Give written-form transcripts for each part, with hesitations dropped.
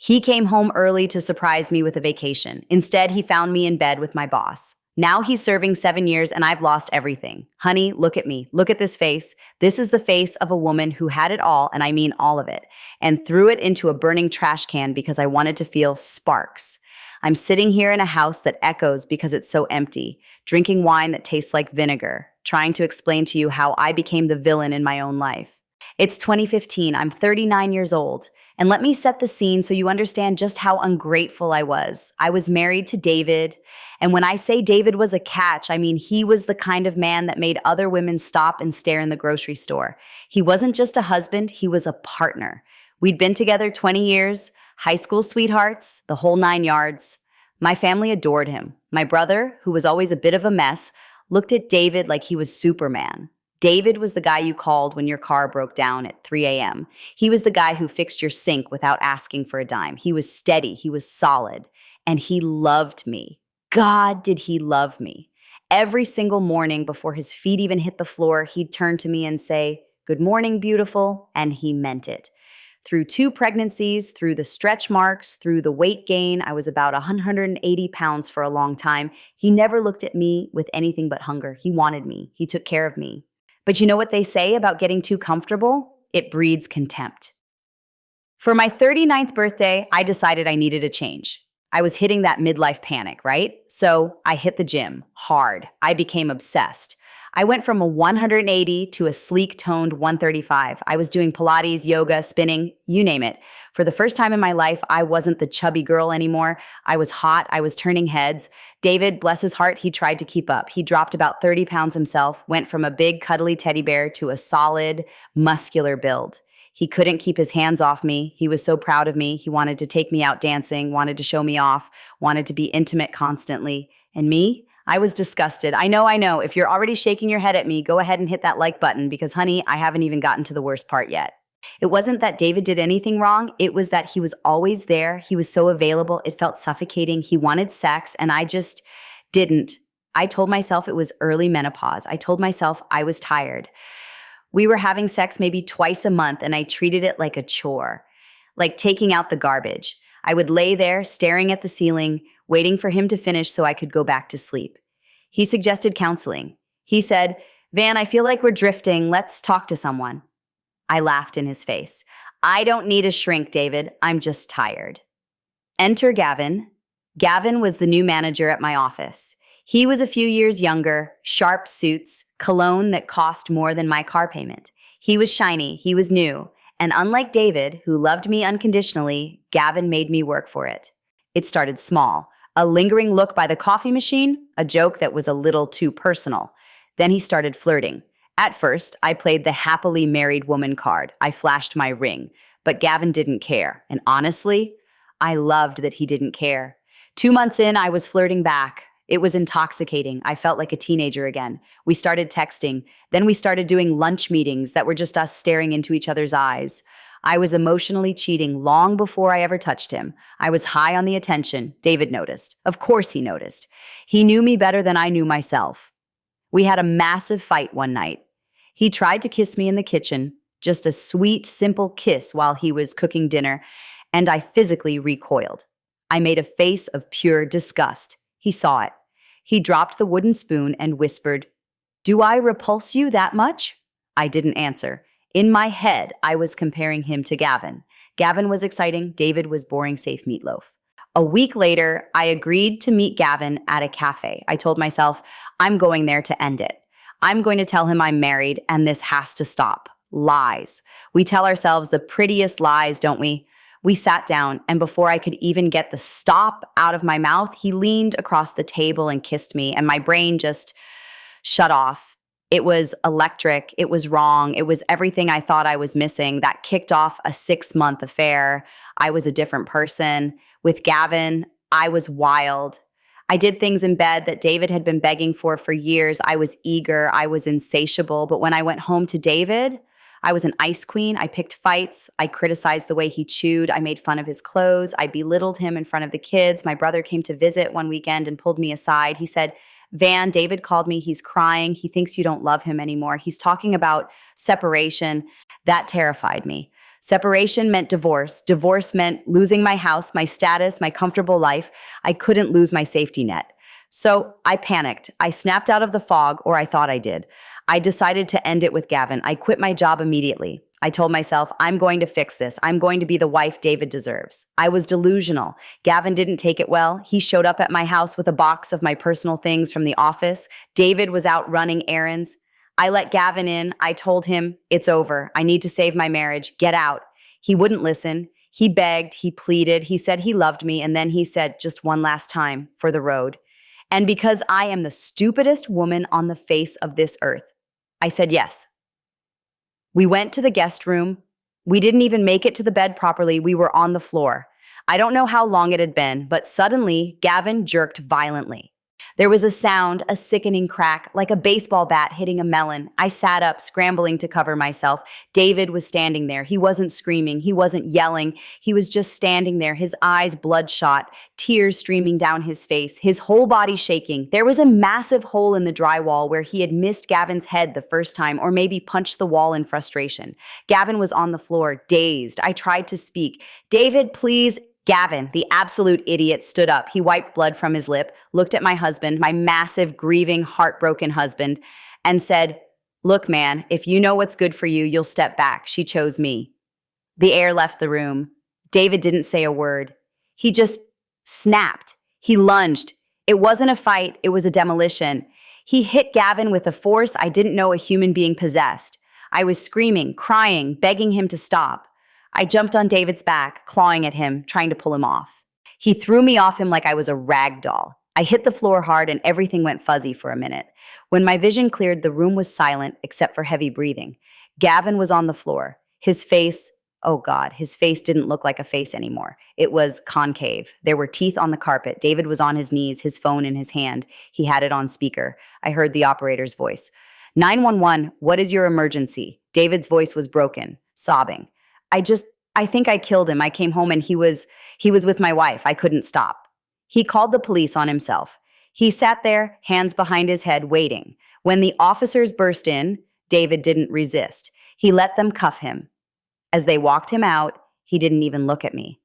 He came home early to surprise me with a vacation. Instead, he found me in bed with my boss. Now he's serving 7 years and I've lost everything. Honey, look at me. Look at this face. This is the face of a woman who had it all, and I mean all of it, and threw it into a burning trash can because I wanted to feel sparks. I'm sitting here in a house that echoes because it's so empty, drinking wine that tastes like vinegar, trying to explain to you how I became the villain in my own life. It's 2015. I'm 39 years old. And let me set the scene so you understand just how ungrateful I was. I was married to David. And when I say David was a catch, I mean he was the kind of man that made other women stop and stare in the grocery store. He wasn't just a husband, he was a partner. We'd been together 20 years, high school sweethearts, the whole 9 yards. My family adored him. My brother, who was always a bit of a mess, looked at David like he was Superman. David was the guy you called when your car broke down at 3 a.m. He was the guy who fixed your sink without asking for a dime. He was steady, he was solid, and he loved me. God, did he love me. Every single morning before his feet even hit the floor, he'd turn to me and say, "Good morning, beautiful," and he meant it. Through 2 pregnancies, through the stretch marks, through the weight gain, I was about 180 pounds for a long time. He never looked at me with anything but hunger. He wanted me. He took care of me. But you know what they say about getting too comfortable? It breeds contempt. For my 39th birthday, I decided I needed a change. I was hitting that midlife panic, right? So I hit the gym hard. I became obsessed. I went from a 180 to a sleek toned 135. I was doing Pilates, yoga, spinning, you name it. For the first time in my life, I wasn't the chubby girl anymore. I was hot. I was turning heads. David, bless his heart, he tried to keep up. He dropped about 30 pounds himself, went from a big cuddly teddy bear to a solid, muscular build. He couldn't keep his hands off me. He was so proud of me. He wanted to take me out dancing, wanted to show me off, wanted to be intimate constantly. And me? I was disgusted. I know. If you're already shaking your head at me, go ahead and hit that like button because, honey, I haven't even gotten to the worst part yet. It wasn't that David did anything wrong. It was that he was always there. He was so available. It felt suffocating. He wanted sex, and I just didn't. I told myself it was early menopause. I told myself I was tired. We were having sex maybe twice a month, and I treated it like a chore, like taking out the garbage. I would lay there staring at the ceiling, waiting for him to finish so I could go back to sleep. He suggested counseling. He said, "Van, I feel like we're drifting. Let's talk to someone." I laughed in his face. "I don't need a shrink, David. I'm just tired." Enter Gavin. Gavin was the new manager at my office. He was a few years younger, sharp suits, cologne that cost more than my car payment. He was shiny, he was new, and unlike David, who loved me unconditionally, Gavin made me work for it. It started small. A lingering look by the coffee machine, a joke that was a little too personal. Then he started flirting. At first, I played the happily married woman card. I flashed my ring, but Gavin didn't care. And honestly, I loved that he didn't care. 2 months in, I was flirting back. It was intoxicating. I felt like a teenager again. We started texting. Then we started doing lunch meetings that were just us staring into each other's eyes. I was emotionally cheating long before I ever touched him. I was high on the attention. David noticed. Of course he noticed. He knew me better than I knew myself. We had a massive fight one night. He tried to kiss me in the kitchen, just a sweet, simple kiss while he was cooking dinner, and I physically recoiled. I made a face of pure disgust. He saw it. He dropped the wooden spoon and whispered, "Do I repulse you that much?" I didn't answer. In my head, I was comparing him to Gavin. Gavin was exciting. David was boring, safe meatloaf. A week later, I agreed to meet Gavin at a cafe. I told myself, I'm going there to end it. I'm going to tell him I'm married and this has to stop. Lies. We tell ourselves the prettiest lies, don't we? We sat down, and before I could even get the stop out of my mouth, he leaned across the table and kissed me, and my brain just shut off. It was electric. It was wrong. It was everything I thought I was missing. That kicked off a 6-month affair. I was a different person. With Gavin, I was wild. I did things in bed that David had been begging for years. I was eager. I was insatiable. But when I went home to David, I was an ice queen. I picked fights. I criticized the way he chewed. I made fun of his clothes. I belittled him in front of the kids. My brother came to visit one weekend and pulled me aside. He said, "Van, David called me. He's crying. He thinks you don't love him anymore. He's talking about separation." That terrified me. Separation meant divorce. Divorce meant losing my house, my status, my comfortable life. I couldn't lose my safety net. So I panicked. I snapped out of the fog, or I thought I did. I decided to end it with Gavin. I quit my job immediately. I told myself, I'm going to fix this. I'm going to be the wife David deserves. I was delusional. Gavin didn't take it well. He showed up at my house with a box of my personal things from the office. David was out running errands. I let Gavin in. I told him, it's over. I need to save my marriage. Get out. He wouldn't listen. He begged. He pleaded. He said he loved me. And then he said, just one last time for the road. And because I am the stupidest woman on the face of this earth, I said yes. We went to the guest room. We didn't even make it to the bed properly. We were on the floor. I don't know how long it had been, but suddenly Gavin jerked violently. There was a sound, a sickening crack, like a baseball bat hitting a melon. I sat up, scrambling to cover myself. David was standing there. He wasn't screaming. He wasn't yelling. He was just standing there, his eyes bloodshot, tears streaming down his face, his whole body shaking. There was a massive hole in the drywall where he had missed Gavin's head the first time, or maybe punched the wall in frustration. Gavin was on the floor, dazed. I tried to speak. David, please. Gavin, the absolute idiot, stood up. He wiped blood from his lip, looked at my husband, my massive, grieving, heartbroken husband, and said, look, man, if you know what's good for you, you'll step back. She chose me. The air left the room. David didn't say a word. He just snapped. He lunged. It wasn't a fight. It was a demolition. He hit Gavin with a force I didn't know a human being possessed. I was screaming, crying, begging him to stop. I jumped on David's back, clawing at him, trying to pull him off. He threw me off him like I was a rag doll. I hit the floor hard and everything went fuzzy for a minute. When my vision cleared, the room was silent except for heavy breathing. Gavin was on the floor. His face, oh God, his face didn't look like a face anymore. It was concave. There were teeth on the carpet. David was on his knees, his phone in his hand. He had it on speaker. I heard the operator's voice. 911, what is your emergency? David's voice was broken, sobbing. I think I killed him. I came home and he was with my wife. I couldn't stop. He called the police on himself. He sat there, hands behind his head, waiting. When the officers burst in, David didn't resist. He let them cuff him. As they walked him out, he didn't even look at me.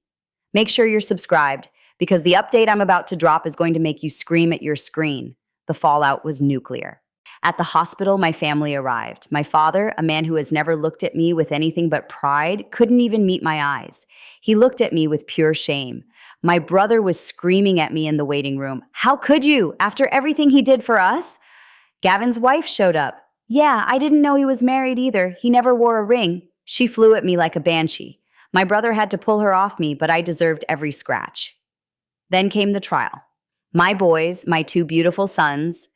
Make sure you're subscribed, because the update I'm about to drop is going to make you scream at your screen. The fallout was nuclear. At the hospital, my family arrived. My father, a man who has never looked at me with anything but pride, couldn't even meet my eyes. He looked at me with pure shame. My brother was screaming at me in the waiting room. How could you, after everything he did for us? Gavin's wife showed up. Yeah, I didn't know he was married either. He never wore a ring. She flew at me like a banshee. My brother had to pull her off me, but I deserved every scratch. Then came the trial. My boys, my two beautiful sons,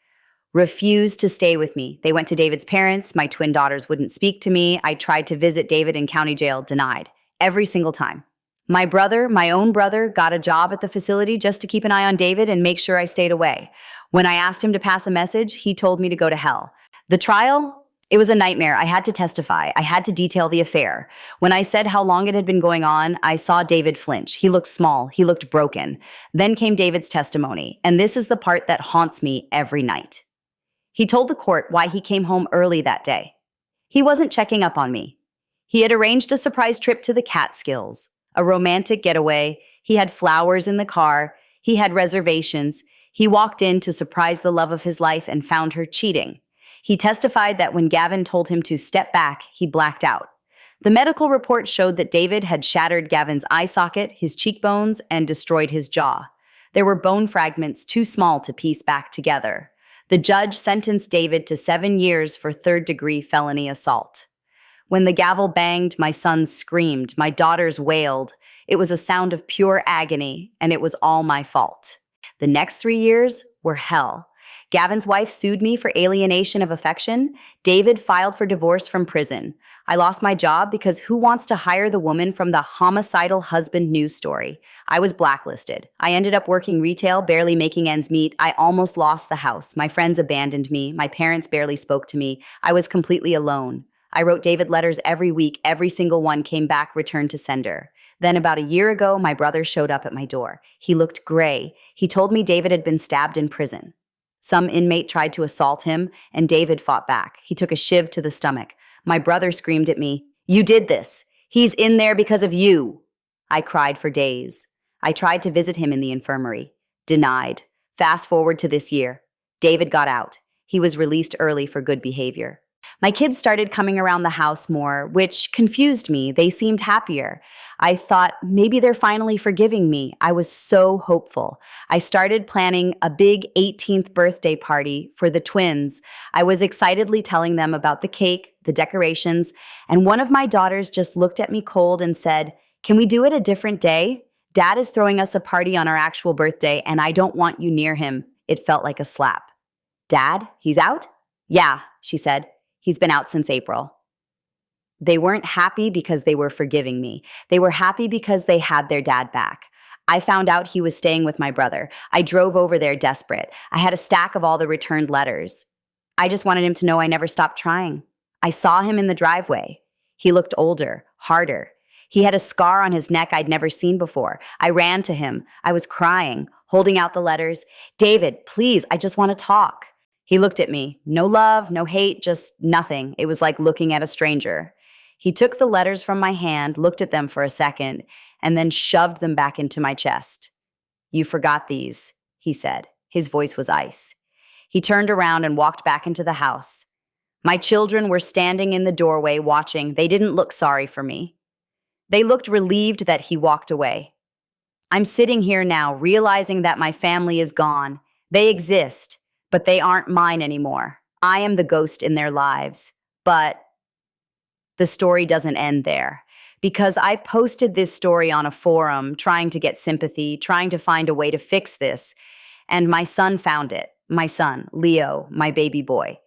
refused to stay with me. They went to David's parents. My twin daughters wouldn't speak to me. I tried to visit David in county jail, denied. Every single time. My brother, my own brother, got a job at the facility just to keep an eye on David and make sure I stayed away. When I asked him to pass a message, he told me to go to hell. The trial, it was a nightmare. I had to testify. I had to detail the affair. When I said how long it had been going on, I saw David flinch. He looked small. He looked broken. Then came David's testimony, and this is the part that haunts me every night. He told the court why he came home early that day. He wasn't checking up on me. He had arranged a surprise trip to the Catskills, a romantic getaway. He had flowers in the car. He had reservations. He walked in to surprise the love of his life and found her cheating. He testified that when Gavin told him to step back, he blacked out. The medical report showed that David had shattered Gavin's eye socket, his cheekbones, and destroyed his jaw. There were bone fragments too small to piece back together. The judge sentenced David to 7 years for third-degree felony assault. When the gavel banged, my sons screamed, my daughters wailed. It was a sound of pure agony, and it was all my fault. The next 3 years were hell. Gavin's wife sued me for alienation of affection. David filed for divorce from prison. I lost my job because who wants to hire the woman from the homicidal husband news story? I was blacklisted. I ended up working retail, barely making ends meet. I almost lost the house. My friends abandoned me. My parents barely spoke to me. I was completely alone. I wrote David letters every week. Every single one came back, returned to sender. Then about a year ago, my brother showed up at my door. He looked gray. He told me David had been stabbed in prison. Some inmate tried to assault him, and David fought back. He took a shiv to the stomach. My brother screamed at me, "You did this." He's in there because of you. I cried for days. I tried to visit him in the infirmary. Denied. Fast forward to this year. David got out. He was released early for good behavior. My kids started coming around the house more, which confused me. They seemed happier. I thought maybe they're finally forgiving me. I was so hopeful. I started planning a big 18th birthday party for the twins. I was excitedly telling them about the cake, the decorations, and one of my daughters just looked at me cold and said, "Can we do it a different day? Dad is throwing us a party on our actual birthday, and I don't want you near him." It felt like a slap. "Dad, he's out?" "Yeah," she said. "He's been out since April." They weren't happy because they were forgiving me. They were happy because they had their dad back. I found out he was staying with my brother. I drove over there desperate. I had a stack of all the returned letters. I just wanted him to know I never stopped trying. I saw him in the driveway. He looked older, harder. He had a scar on his neck I'd never seen before. I ran to him. I was crying, holding out the letters. "David, please, I just want to talk." He looked at me. No love, no hate, just nothing. It was like looking at a stranger. He took the letters from my hand, looked at them for a second, and then shoved them back into my chest. "You forgot these," he said. His voice was ice. He turned around and walked back into the house. My children were standing in the doorway watching. They didn't look sorry for me. They looked relieved that he walked away. I'm sitting here now, realizing that my family is gone. They exist, but they aren't mine anymore. I am the ghost in their lives. But the story doesn't end there, because I posted this story on a forum trying to get sympathy, trying to find a way to fix this, and my son found it. My son, Leo, my baby boy.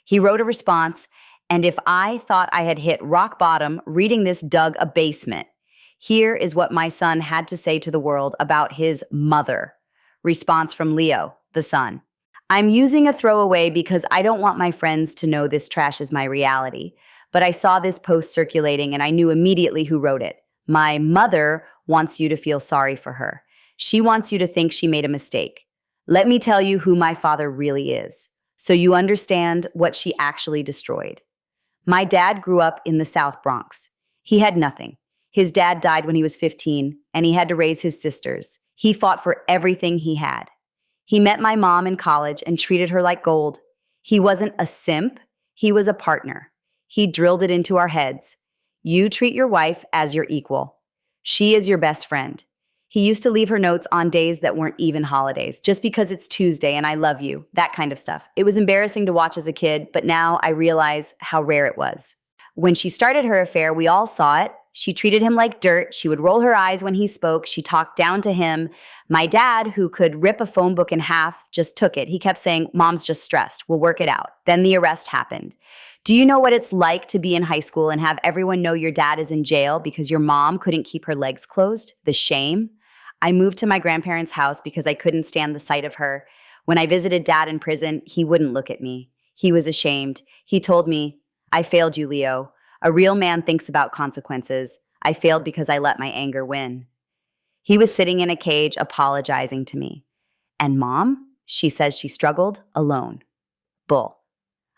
He wrote a response, and if I thought I had hit rock bottom, reading this dug a basement. Here is what my son had to say to the world about his mother. Response from Leo, the son. "I'm using a throwaway because I don't want my friends to know this trash is my reality. But I saw this post circulating and I knew immediately who wrote it. My mother wants you to feel sorry for her. She wants you to think she made a mistake. Let me tell you who my father really is, so you understand what she actually destroyed. My dad grew up in the South Bronx. He had nothing. His dad died when he was 15, and he had to raise his sisters. He fought for everything he had. He met my mom in college and treated her like gold. He wasn't a simp, he was a partner. He drilled it into our heads. You treat your wife as your equal. She is your best friend. He used to leave her notes on days that weren't even holidays, just because it's Tuesday and I love you, that kind of stuff. It was embarrassing to watch as a kid, but now I realize how rare it was. When she started her affair, we all saw it. She treated him like dirt. She would roll her eyes when he spoke. She talked down to him. My dad, who could rip a phone book in half, just took it. He kept saying, "Mom's just stressed. We'll work it out." Then the arrest happened. Do you know what it's like to be in high school and have everyone know your dad is in jail because your mom couldn't keep her legs closed? The shame. I moved to my grandparents' house because I couldn't stand the sight of her. When I visited dad in prison, he wouldn't look at me. He was ashamed. He told me, "I failed you, Leo. A real man thinks about consequences. I failed because I let my anger win." He was sitting in a cage apologizing to me. And Mom, she says she struggled alone. Bull.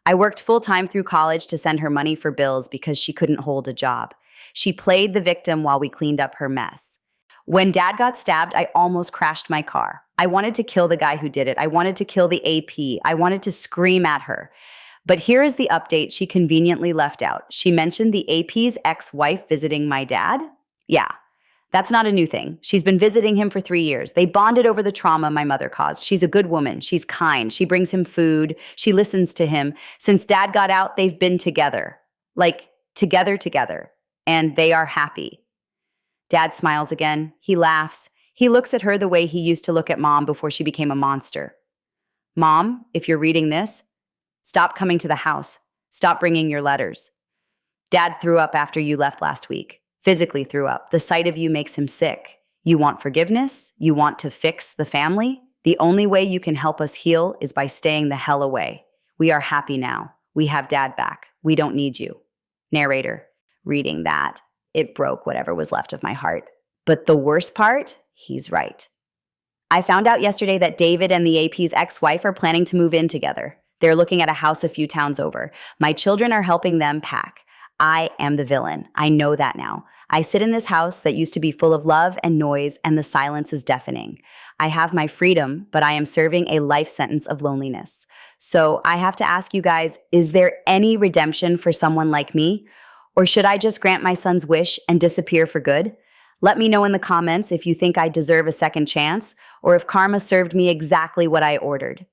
I worked full-time through college to send her money for bills because she couldn't hold a job. She played the victim while we cleaned up her mess. When Dad got stabbed, I almost crashed my car. I wanted to kill the guy who did it. I wanted to kill the AP. I wanted to scream at her. But here is the update she conveniently left out. She mentioned the AP's ex-wife visiting my dad. Yeah, that's not a new thing. She's been visiting him for 3 years. They bonded over the trauma my mother caused. She's a good woman. She's kind. She brings him food. She listens to him. Since Dad got out, they've been together. Like, together. And they are happy. Dad smiles again. He laughs. He looks at her the way he used to look at Mom before she became a monster. Mom, if you're reading this, stop coming to the house. Stop bringing your letters. Dad threw up after you left last week. Physically threw up. The sight of you makes him sick. You want forgiveness? You want to fix the family? The only way you can help us heal is by staying the hell away. We are happy now. We have Dad back. We don't need you. Narrator. Reading that, it broke whatever was left of my heart. But the worst part, he's right. I found out yesterday that David and the AP's ex-wife are planning to move in together. They're looking at a house a few towns over. My children are helping them pack. I am the villain. I know that now. I sit in this house that used to be full of love and noise, and the silence is deafening. I have my freedom, but I am serving a life sentence of loneliness. So I have to ask you guys, is there any redemption for someone like me? Or should I just grant my son's wish and disappear for good? Let me know in the comments if you think I deserve a second chance or if karma served me exactly what I ordered.